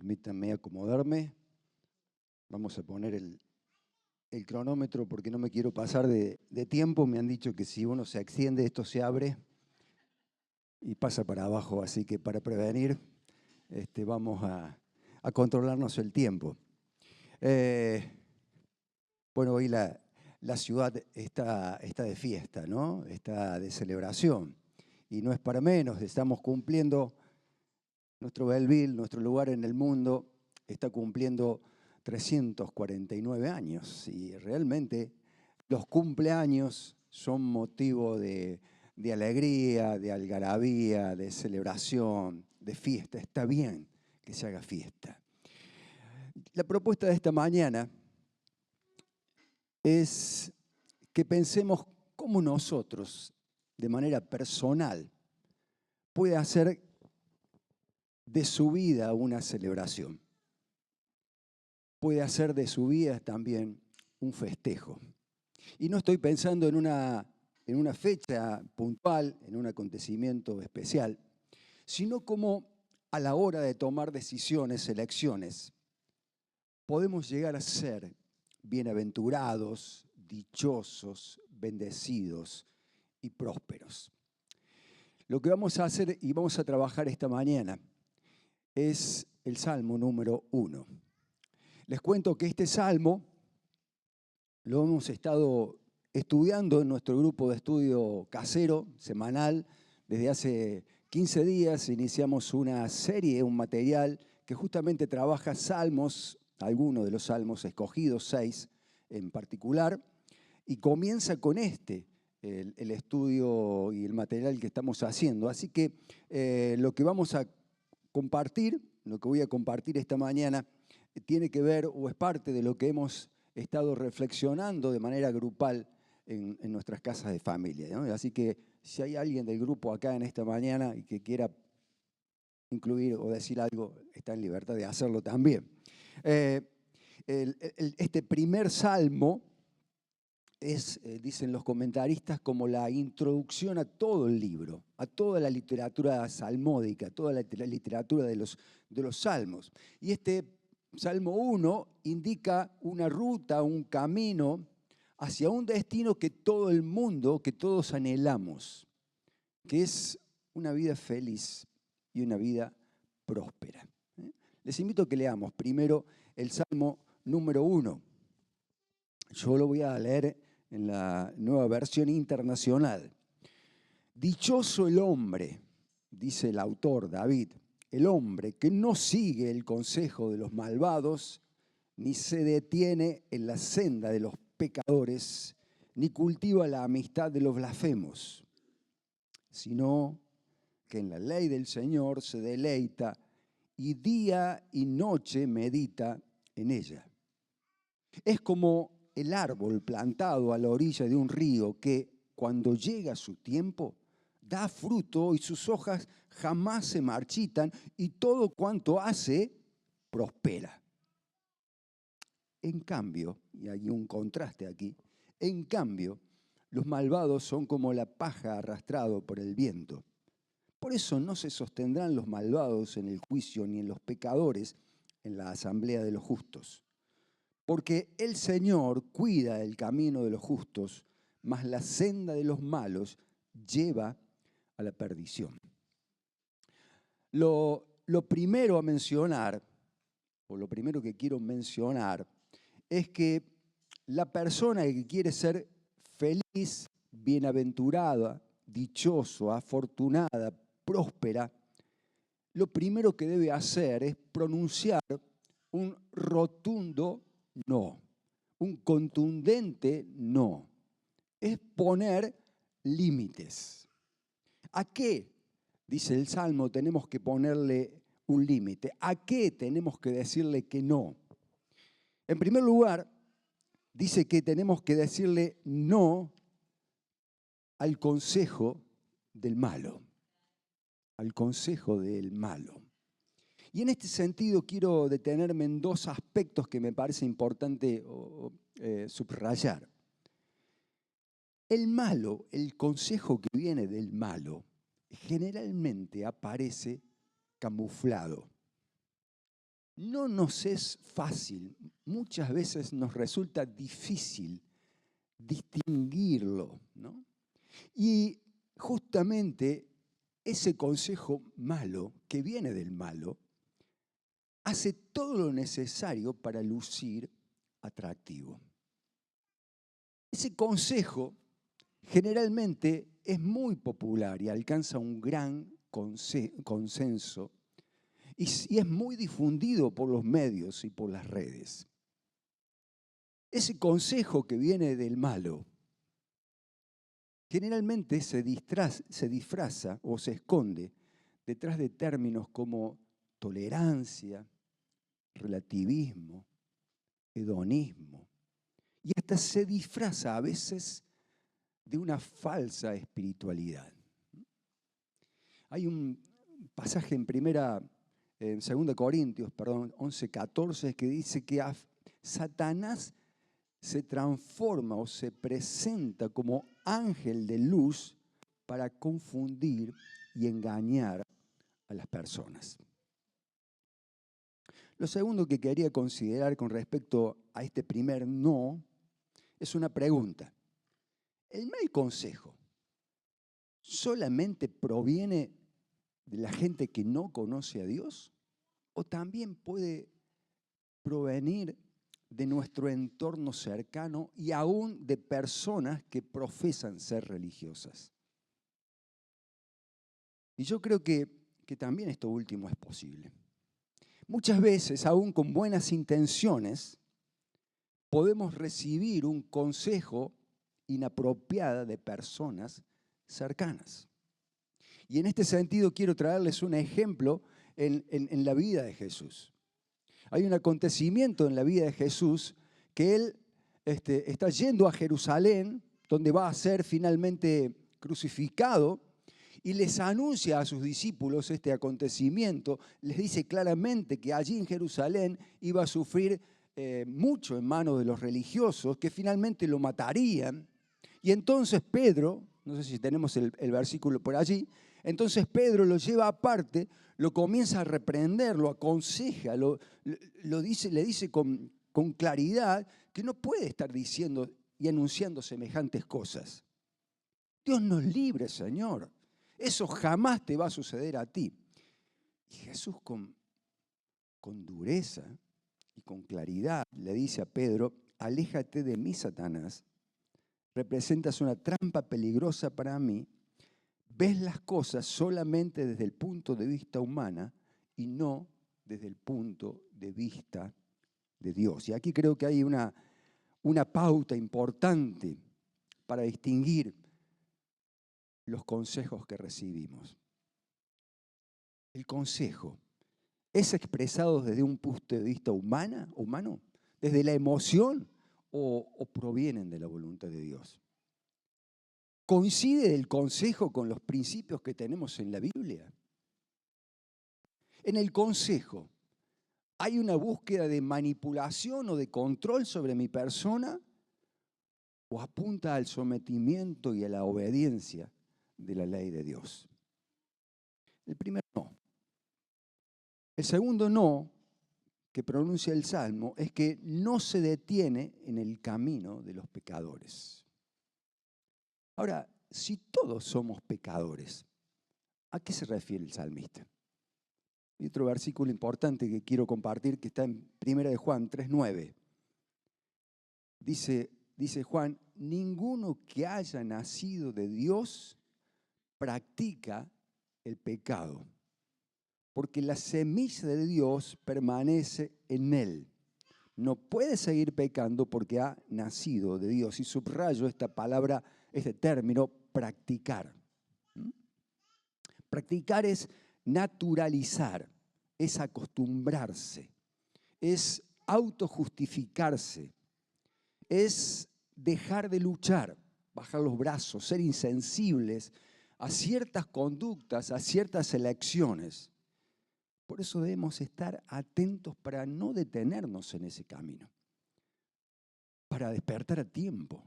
Permítanme acomodarme. Vamos a poner el cronómetro porque no me quiero pasar de tiempo. Me han dicho que si uno se extiende, esto se abre y pasa para abajo. Así que para prevenir, vamos a controlarnos el tiempo. Bueno, hoy la ciudad está de fiesta, ¿no? Está de celebración. Y no es para menos, estamos cumpliendo, nuestro Belleville, nuestro lugar en el mundo, está cumpliendo 349 años. Y realmente los cumpleaños son motivo de alegría, de algarabía, de celebración, de fiesta. Está bien que se haga fiesta. La propuesta de esta mañana es que pensemos cómo nosotros, de manera personal, puede hacer de su vida una celebración. Puede hacer de su vida también un festejo. Y no estoy pensando en una fecha puntual, en un acontecimiento especial, sino como a la hora de tomar decisiones, elecciones, podemos llegar a ser bienaventurados, dichosos, bendecidos y prósperos. Lo que vamos a hacer y vamos a trabajar esta mañana es el Salmo número 1. Les cuento que este Salmo lo hemos estado estudiando en nuestro grupo de estudio casero, semanal. Desde hace 15 días iniciamos una serie, un material que justamente trabaja salmos, algunos de los salmos escogidos, 6 en particular, y comienza con el estudio y el material que estamos haciendo. Así que lo que vamos a compartir, lo que voy a compartir esta mañana, tiene que ver o es parte de lo que hemos estado reflexionando de manera grupal en nuestras casas de familia, ¿no? Así que si hay alguien del grupo acá en esta mañana y que quiera incluir o decir algo, está en libertad de hacerlo también. Este primer salmo es, dicen los comentaristas, como la introducción a todo el libro, a toda la literatura salmódica, a toda la literatura de los salmos. Y este Salmo 1 indica una ruta, un camino hacia un destino que todo el mundo, que todos anhelamos, que es una vida feliz y una vida próspera. Les invito a que leamos primero el Salmo número 1. Yo lo voy a leer en la Nueva Versión Internacional. Dichoso el hombre, dice el autor David, el hombre que no sigue el consejo de los malvados, ni se detiene en la senda de los pecadores, ni cultiva la amistad de los blasfemos, sino que en la ley del Señor se deleita y día y noche medita en ella. Es como el árbol plantado a la orilla de un río que, cuando llega su tiempo, da fruto y sus hojas jamás se marchitan y todo cuanto hace prospera. En cambio, y hay un contraste aquí, en cambio, los malvados son como la paja arrastrado por el viento. Por eso no se sostendrán los malvados en el juicio ni en los pecadores en la asamblea de los justos. Porque el Señor cuida el camino de los justos, mas la senda de los malos lleva a la perdición. Lo primero a mencionar, o lo primero que quiero mencionar, es que la persona que quiere ser feliz, bienaventurada, dichoso, afortunada, próspera, lo primero que debe hacer es pronunciar un rotundo no, un contundente no. Es poner límites. ¿A qué, dice el Salmo, tenemos que ponerle un límite? ¿A qué tenemos que decirle que no? En primer lugar, dice que tenemos que decirle no al consejo del malo. Al consejo del malo. Y en este sentido quiero detenerme en dos aspectos que me parece importante subrayar. El malo, el consejo que viene del malo, generalmente aparece camuflado. no nos es fácil, muchas veces nos resulta difícil distinguirlo, ¿no? Y justamente ese consejo malo, que viene del malo, hace todo lo necesario para lucir atractivo. Ese consejo generalmente es muy popular y alcanza un gran consenso y es muy difundido por los medios y por las redes. Ese consejo que viene del malo generalmente se disfraza o se esconde detrás de términos como tolerancia, relativismo, hedonismo, y hasta se disfraza a veces de una falsa espiritualidad. Hay un pasaje en 2 Corintios, 11:14, que dice que Satanás se transforma o se presenta como ángel de luz para confundir y engañar a las personas. Lo segundo que quería considerar con respecto a este primer no es una pregunta. ¿El mal consejo solamente proviene de la gente que no conoce a Dios? ¿O también puede provenir de nuestro entorno cercano y aún de personas que profesan ser religiosas? Y yo creo que también esto último es posible. Muchas veces, aún con buenas intenciones, podemos recibir un consejo inapropiado de personas cercanas. Y en este sentido quiero traerles un ejemplo en la vida de Jesús. Hay un acontecimiento en la vida de Jesús que él está yendo a Jerusalén, donde va a ser finalmente crucificado, y les anuncia a sus discípulos este acontecimiento. Les dice claramente que allí en Jerusalén iba a sufrir mucho en manos de los religiosos, que finalmente lo matarían. Y entonces Pedro, no sé si tenemos el versículo por allí, entonces Pedro lo lleva aparte, lo comienza a reprender, lo aconseja, le dice con claridad que no puede estar diciendo y anunciando semejantes cosas. Dios nos libre, Señor. Eso jamás te va a suceder a ti. Y Jesús con dureza y con claridad le dice a Pedro, aléjate de mí, Satanás. Representas una trampa peligrosa para mí. Ves las cosas solamente desde el punto de vista humana y no desde el punto de vista de Dios. Y aquí creo que hay una pauta importante para distinguir los consejos que recibimos. El consejo es expresado desde un punto de vista humano, desde la emoción o provienen de la voluntad de Dios. ¿Coincide el consejo con los principios que tenemos en la Biblia? En el consejo, ¿hay una búsqueda de manipulación o de control sobre mi persona? ¿O apunta al sometimiento y a la obediencia de la ley de Dios? El primer no. El segundo no que pronuncia el Salmo es que no se detiene en el camino de los pecadores. Ahora, si todos somos pecadores, ¿a qué se refiere el salmista? Hay otro versículo importante que quiero compartir que está en 1 Juan 3:9. Dice Juan, ninguno que haya nacido de Dios practica el pecado, porque la semilla de Dios permanece en él. No puede seguir pecando porque ha nacido de Dios. Y subrayo esta palabra, este término, practicar. Practicar es naturalizar, es acostumbrarse, es autojustificarse, es dejar de luchar, bajar los brazos, ser insensibles a ciertas conductas, a ciertas elecciones. Por eso debemos estar atentos para no detenernos en ese camino, para despertar a tiempo,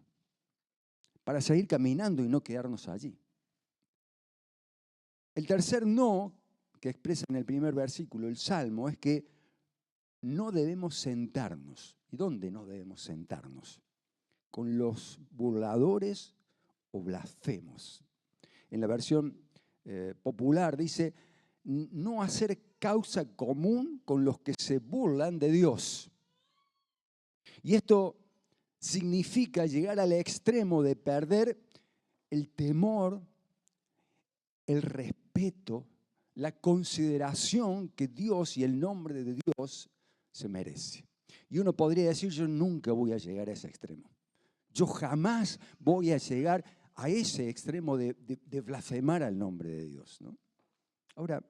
para seguir caminando y no quedarnos allí. El tercer no que expresa en el primer versículo el Salmo es que no debemos sentarnos. ¿Y dónde no debemos sentarnos? Con los burladores o blasfemos. En la versión popular dice, no hacer causa común con los que se burlan de Dios. Y esto significa llegar al extremo de perder el temor, el respeto, la consideración que Dios y el nombre de Dios se merece. Y uno podría decir, yo nunca voy a llegar a ese extremo. Yo jamás voy a llegar a ese extremo de blasfemar al nombre de Dios, ¿no? Ahora,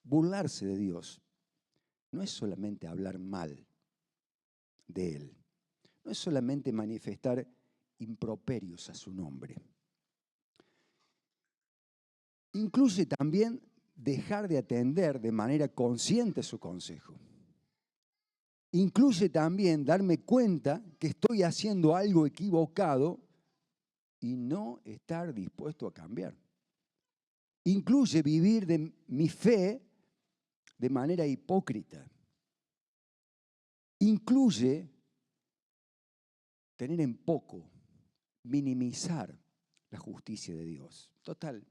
burlarse de Dios no es solamente hablar mal de Él. No es solamente manifestar improperios a su nombre. Incluye también dejar de atender de manera consciente su consejo. Incluye también darme cuenta que estoy haciendo algo equivocado y no estar dispuesto a cambiar. Incluye vivir de mi fe de manera hipócrita. Incluye tener en poco, minimizar la justicia de Dios. Total,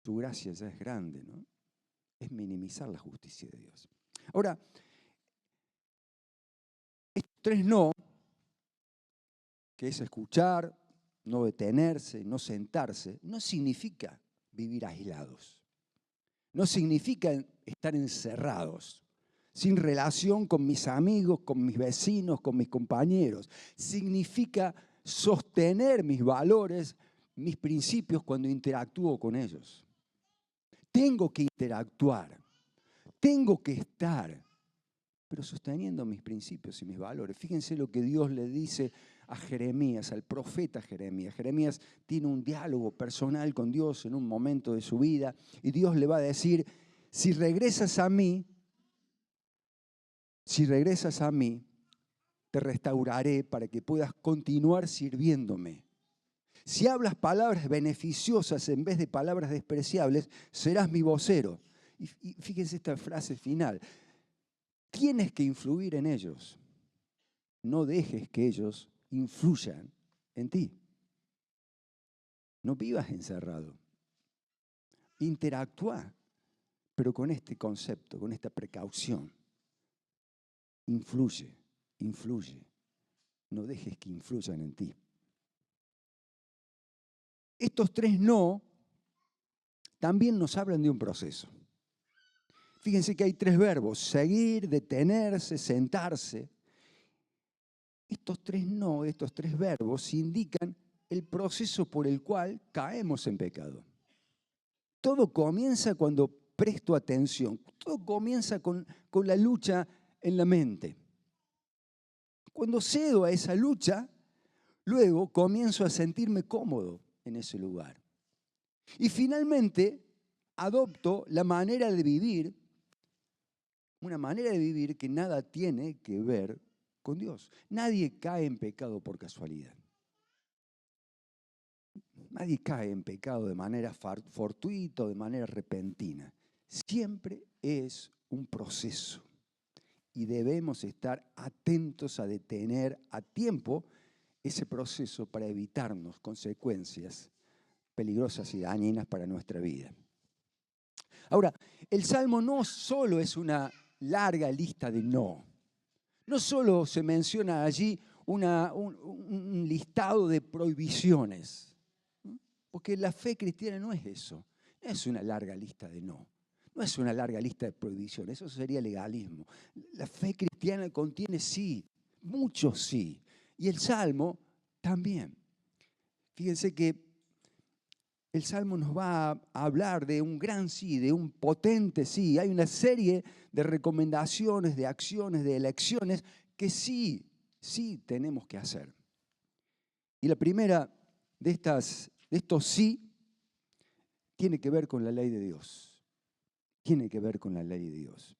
su gracia ya es grande, ¿no? Es minimizar la justicia de Dios. Ahora, estos tres no, que es escuchar, no detenerse, no sentarse, no significa vivir aislados. No significa estar encerrados, sin relación con mis amigos, con mis vecinos, con mis compañeros. Significa sostener mis valores, mis principios cuando interactúo con ellos. Tengo que interactuar, tengo que estar, pero sosteniendo mis principios y mis valores. Fíjense lo que Dios le dice a Jeremías, al profeta Jeremías. Jeremías tiene un diálogo personal con Dios en un momento de su vida y Dios le va a decir, si regresas a mí, te restauraré para que puedas continuar sirviéndome. Si hablas palabras beneficiosas en vez de palabras despreciables, serás mi vocero. Y fíjense esta frase final. Tienes que influir en ellos. No dejes que ellos influyan en ti. No vivas encerrado. Interactúa, pero con este concepto, con esta precaución. Influye. No dejes que influyan en ti. Estos tres no también nos hablan de un proceso. Fíjense que hay tres verbos, seguir, detenerse, sentarse. Estos tres verbos indican el proceso por el cual caemos en pecado. Todo comienza cuando presto atención. Todo comienza con la lucha en la mente. Cuando cedo a esa lucha, luego comienzo a sentirme cómodo en ese lugar. Y finalmente adopto la manera de vivir, una manera de vivir que nada tiene que ver con Dios. Nadie cae en pecado por casualidad. Nadie cae en pecado de manera fortuita o de manera repentina. Siempre es un proceso y debemos estar atentos a detener a tiempo ese proceso para evitarnos consecuencias peligrosas y dañinas para nuestra vida. Ahora, el Salmo no solo es una larga lista de no. No solo se menciona allí un listado de prohibiciones, porque la fe cristiana no es eso. No es una larga lista de no. No es una larga lista de prohibiciones. Eso sería legalismo. La fe cristiana contiene sí, muchos sí. Y el Salmo también. Fíjense que el Salmo nos va a hablar de un gran sí, de un potente sí. Hay una serie de recomendaciones, de acciones, de elecciones que sí tenemos que hacer. Y la primera de estos sí tiene que ver con la ley de Dios. Tiene que ver con la ley de Dios.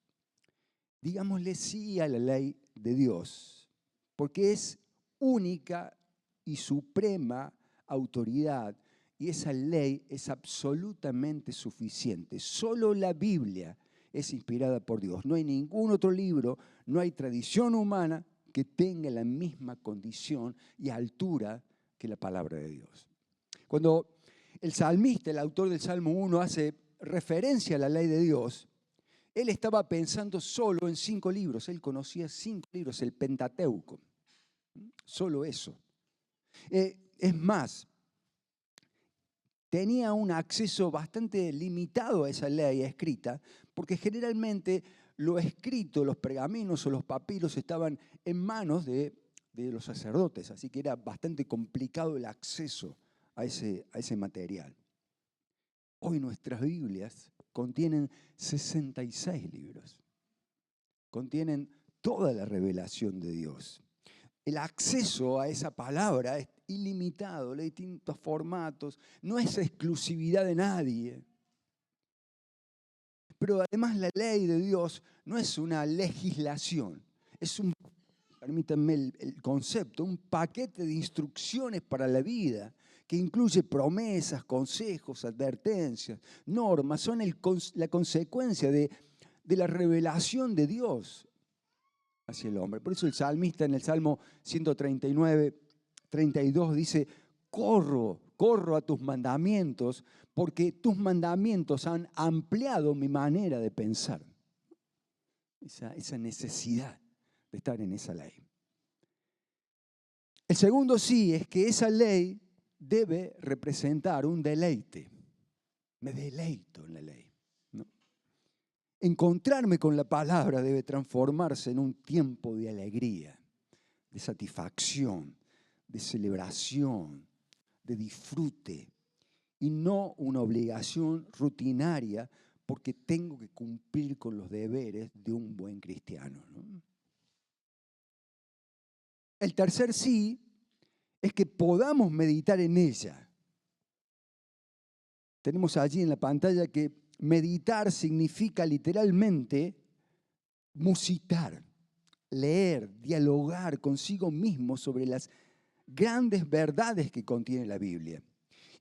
Digámosle sí a la ley de Dios, porque es única y suprema autoridad. Y esa ley es absolutamente suficiente. Solo la Biblia es inspirada por Dios. No hay ningún otro libro, no hay tradición humana que tenga la misma condición y altura que la palabra de Dios. Cuando el salmista, el autor del Salmo 1, hace referencia a la ley de Dios, él estaba pensando solo en 5 libros. Él conocía 5 libros, el Pentateuco. Solo eso. Es más, tenía un acceso bastante limitado a esa ley escrita, porque generalmente lo escrito, los pergaminos o los papiros estaban en manos de los sacerdotes, así que era bastante complicado el acceso a ese material. Hoy nuestras Biblias contienen 66 libros, contienen toda la revelación de Dios. El acceso a esa palabra es ilimitado, de distintos formatos, no es exclusividad de nadie. Pero además la ley de Dios no es una legislación, es un, permítanme el concepto, un paquete de instrucciones para la vida que incluye promesas, consejos, advertencias, normas, son la consecuencia de la revelación de Dios hacia el hombre. Por eso el salmista en el Salmo 139, 32 dice, corro a tus mandamientos porque tus mandamientos han ampliado mi manera de pensar. Esa necesidad de estar en esa ley. El segundo sí es que esa ley debe representar un deleite. Me deleito en la ley, ¿no? Encontrarme con la palabra debe transformarse en un tiempo de alegría, de satisfacción, de celebración, de disfrute, y no una obligación rutinaria porque tengo que cumplir con los deberes de un buen cristiano, ¿no? El tercer sí es que podamos meditar en ella. Tenemos allí en la pantalla que meditar significa literalmente musitar, leer, dialogar consigo mismo sobre las grandes verdades que contiene la Biblia.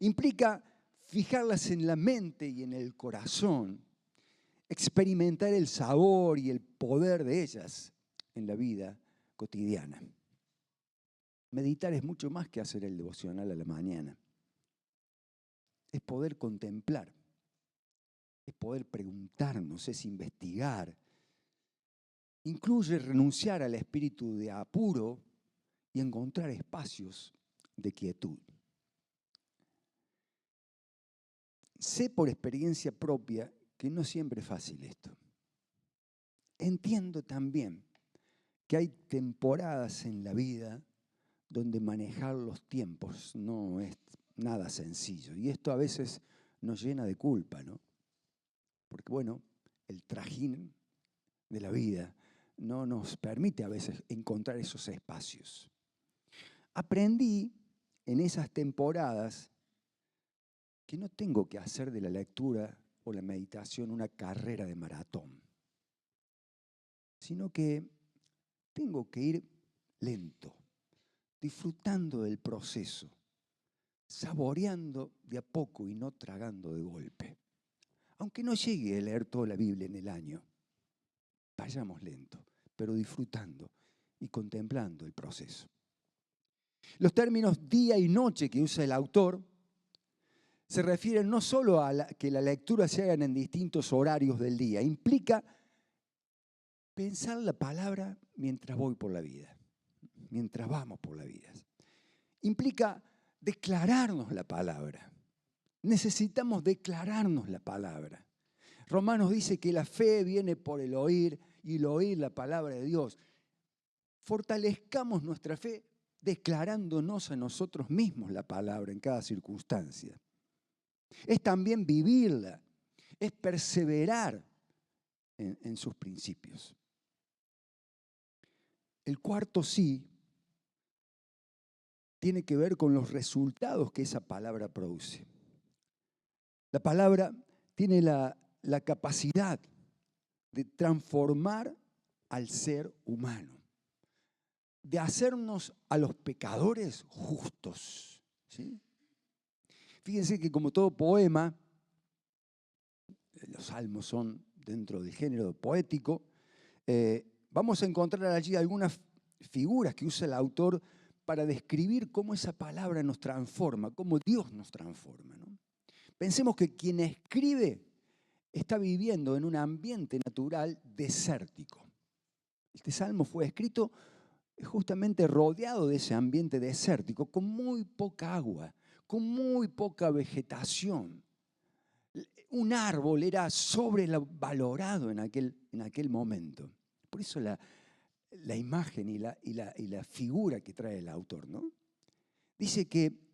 Implica fijarlas en la mente y en el corazón, experimentar el sabor y el poder de ellas en la vida cotidiana. Meditar es mucho más que hacer el devocional a la mañana. Es poder contemplar, es poder preguntarnos, es investigar. Incluye renunciar al espíritu de apuro y encontrar espacios de quietud. Sé por experiencia propia que no siempre es fácil esto. Entiendo también que hay temporadas en la vida donde manejar los tiempos no es nada sencillo. Y esto a veces nos llena de culpa, ¿no? Porque, bueno, el trajín de la vida no nos permite a veces encontrar esos espacios. Aprendí en esas temporadas que no tengo que hacer de la lectura o la meditación una carrera de maratón, sino que tengo que ir lento, disfrutando del proceso, saboreando de a poco y no tragando de golpe. Aunque no llegue a leer toda la Biblia en el año, vayamos lento, pero disfrutando y contemplando el proceso. Los términos día y noche que usa el autor se refieren no solo a que la lectura se hagan en distintos horarios del día, implica pensar la palabra mientras voy por la vida, mientras vamos por la vida. Implica declararnos la palabra. Necesitamos declararnos la palabra. Romanos dice que la fe viene por el oír y el oír la palabra de Dios. Fortalezcamos nuestra fe declarándonos a nosotros mismos la palabra en cada circunstancia. Es también vivirla, es perseverar en sus principios. El cuarto sí tiene que ver con los resultados que esa palabra produce. La palabra tiene la capacidad de transformar al ser humano, de hacernos a los pecadores justos, ¿sí? Fíjense que como todo poema, los salmos son dentro del género poético, vamos a encontrar allí algunas figuras que usa el autor para describir cómo esa palabra nos transforma, cómo Dios nos transforma, ¿no? Pensemos que quien escribe está viviendo en un ambiente natural desértico. Este salmo fue escrito justamente rodeado de ese ambiente desértico, con muy poca agua, con muy poca vegetación. Un árbol era sobrevalorado en aquel momento. Por eso la imagen y la figura que trae el autor, ¿no? Dice que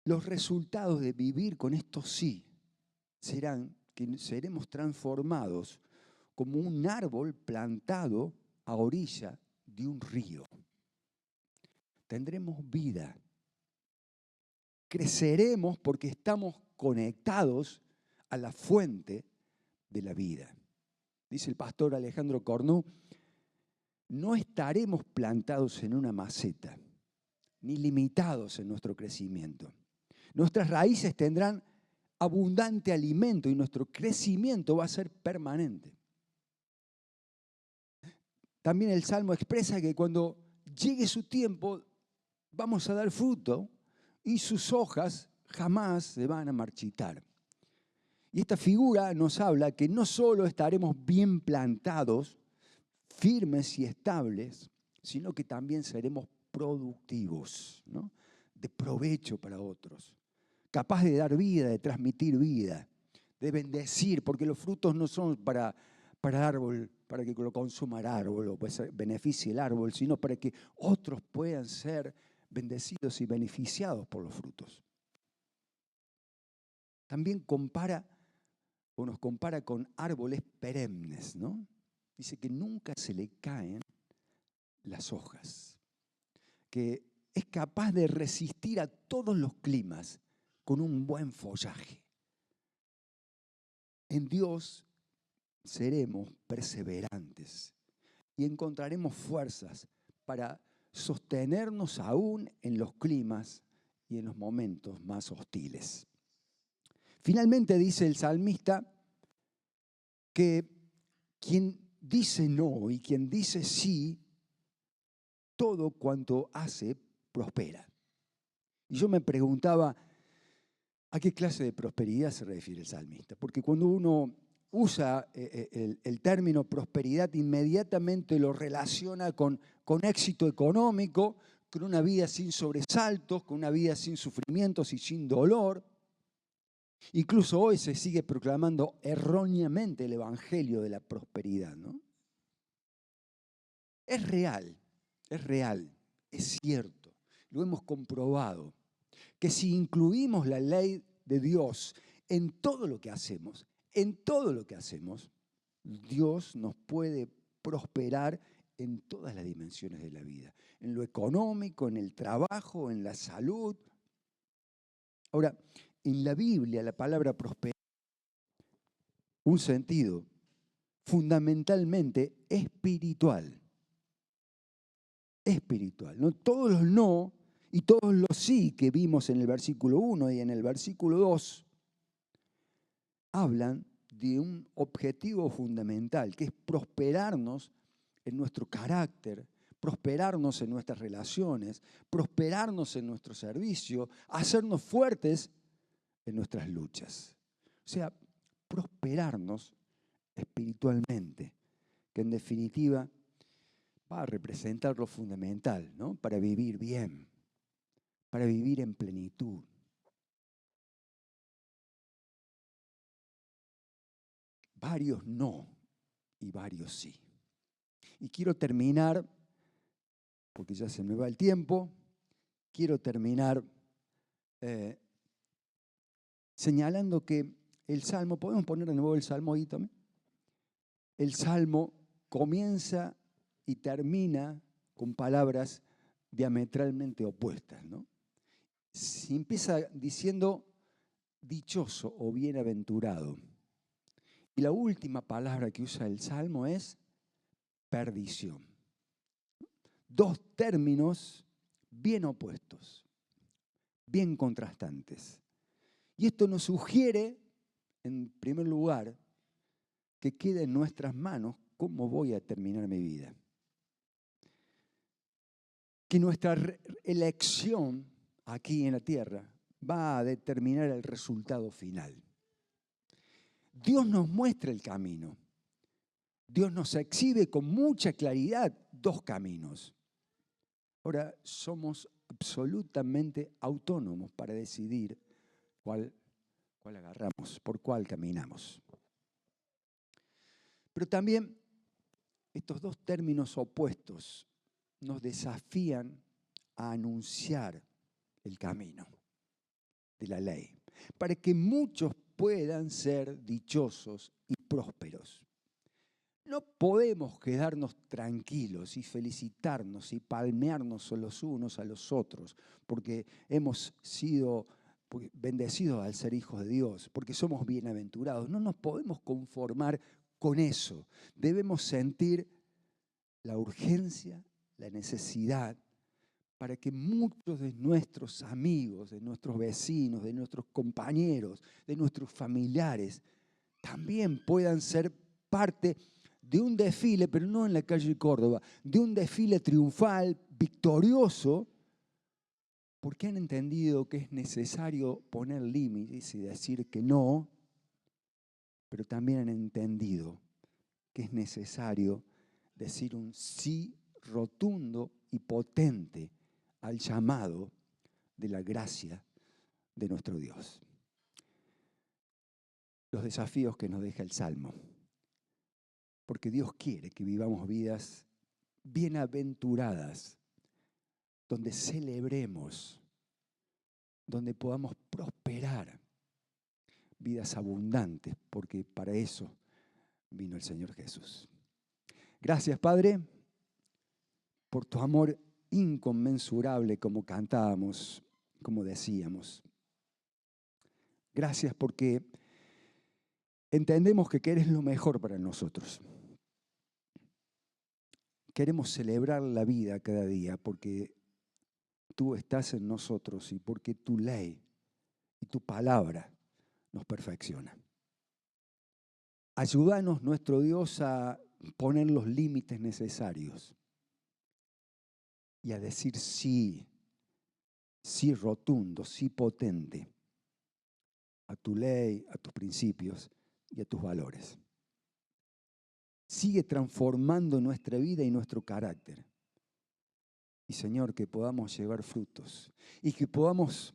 los resultados de vivir con esto sí serán que seremos transformados como un árbol plantado a orilla de un río. Tendremos vida. Creceremos porque estamos conectados a la fuente de la vida. Dice el pastor Alejandro Cornu, no estaremos plantados en una maceta, ni limitados en nuestro crecimiento. Nuestras raíces tendrán abundante alimento y nuestro crecimiento va a ser permanente. También el Salmo expresa que cuando llegue su tiempo vamos a dar fruto y sus hojas jamás se van a marchitar. Y esta figura nos habla que no solo estaremos bien plantados, firmes y estables, sino que también seremos productivos, ¿no? De provecho para otros, capaz de dar vida, de transmitir vida, de bendecir, porque los frutos no son para árbol, para que lo consuma el árbol o pues beneficie el árbol, sino para que otros puedan ser bendecidos y beneficiados por los frutos. También nos compara con árboles perennes, ¿no? Dice que nunca se le caen las hojas, que es capaz de resistir a todos los climas con un buen follaje. En Dios seremos perseverantes y encontraremos fuerzas para sostenernos aún en los climas y en los momentos más hostiles. Finalmente dice el salmista que quien dice no y quien dice sí, todo cuanto hace prospera. Y yo me preguntaba, ¿a qué clase de prosperidad se refiere el salmista? Porque cuando uno usa el término prosperidad, inmediatamente lo relaciona con éxito económico, con una vida sin sobresaltos, con una vida sin sufrimientos y sin dolor. Incluso hoy se sigue proclamando erróneamente el evangelio de la prosperidad, ¿no? Es real, es cierto, lo hemos comprobado, que si incluimos la ley de Dios en todo lo que hacemos, Dios nos puede prosperar en todas las dimensiones de la vida, en lo económico, en el trabajo, en la salud. Ahora, en la Biblia la palabra prosperar, un sentido fundamentalmente espiritual. ¿No? Todos los no y todos los sí que vimos en el versículo 1 y en el versículo 2 hablan de un objetivo fundamental, que es prosperarnos en nuestro carácter, prosperarnos en nuestras relaciones, prosperarnos en nuestro servicio, hacernos fuertes en nuestras luchas. O sea, prosperarnos espiritualmente, que en definitiva va a representar lo fundamental, ¿no? Para vivir bien, para vivir en plenitud. Varios no y varios sí. Y quiero terminar, porque ya se me va el tiempo, quiero terminar señalando que el Salmo, ¿podemos poner de nuevo el Salmo ahí también? El Salmo comienza y termina con palabras diametralmente opuestas, ¿no? Si empieza diciendo dichoso o bienaventurado, y la última palabra que usa el Salmo es perdición. Dos términos bien opuestos, bien contrastantes. Y esto nos sugiere, en primer lugar, que quede en nuestras manos cómo voy a terminar mi vida. Que nuestra elección aquí en la tierra va a determinar el resultado final. Dios nos muestra el camino. Dios nos exhibe con mucha claridad 2 caminos. Ahora, somos absolutamente autónomos para decidir cuál agarramos, por cuál caminamos. Pero también estos 2 términos opuestos nos desafían a anunciar el camino de la ley, para que muchos puedan ser dichosos y prósperos. No podemos quedarnos tranquilos y felicitarnos y palmearnos los unos a los otros porque hemos sido bendecidos al ser hijos de Dios, porque somos bienaventurados. No nos podemos conformar con eso. Debemos sentir la urgencia, la necesidad, para que muchos de nuestros amigos, de nuestros vecinos, de nuestros compañeros, de nuestros familiares, también puedan ser parte de un desfile, pero no en la calle Córdoba, de un desfile triunfal, victorioso, porque han entendido que es necesario poner límites y decir que no, pero también han entendido que es necesario decir un sí rotundo y potente al llamado de la gracia de nuestro Dios. Los desafíos que nos deja el Salmo. Porque Dios quiere que vivamos vidas bienaventuradas, donde celebremos, donde podamos prosperar, vidas abundantes, porque para eso vino el Señor Jesús. Gracias, Padre, por tu amor inconmensurable, como cantábamos, como decíamos. Gracias porque entendemos que querés lo mejor para nosotros. Queremos celebrar la vida cada día porque tú estás en nosotros y porque tu ley y tu palabra nos perfecciona. Ayúdanos, nuestro Dios, a poner los límites necesarios y a decir sí, sí rotundo, sí potente a tu ley, a tus principios y a tus valores. Sigue transformando nuestra vida y nuestro carácter. Y Señor, que podamos llevar frutos y que podamos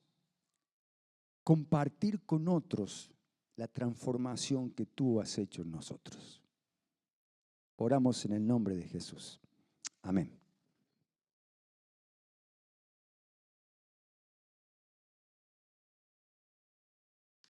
compartir con otros la transformación que tú has hecho en nosotros. Oramos en el nombre de Jesús. Amén.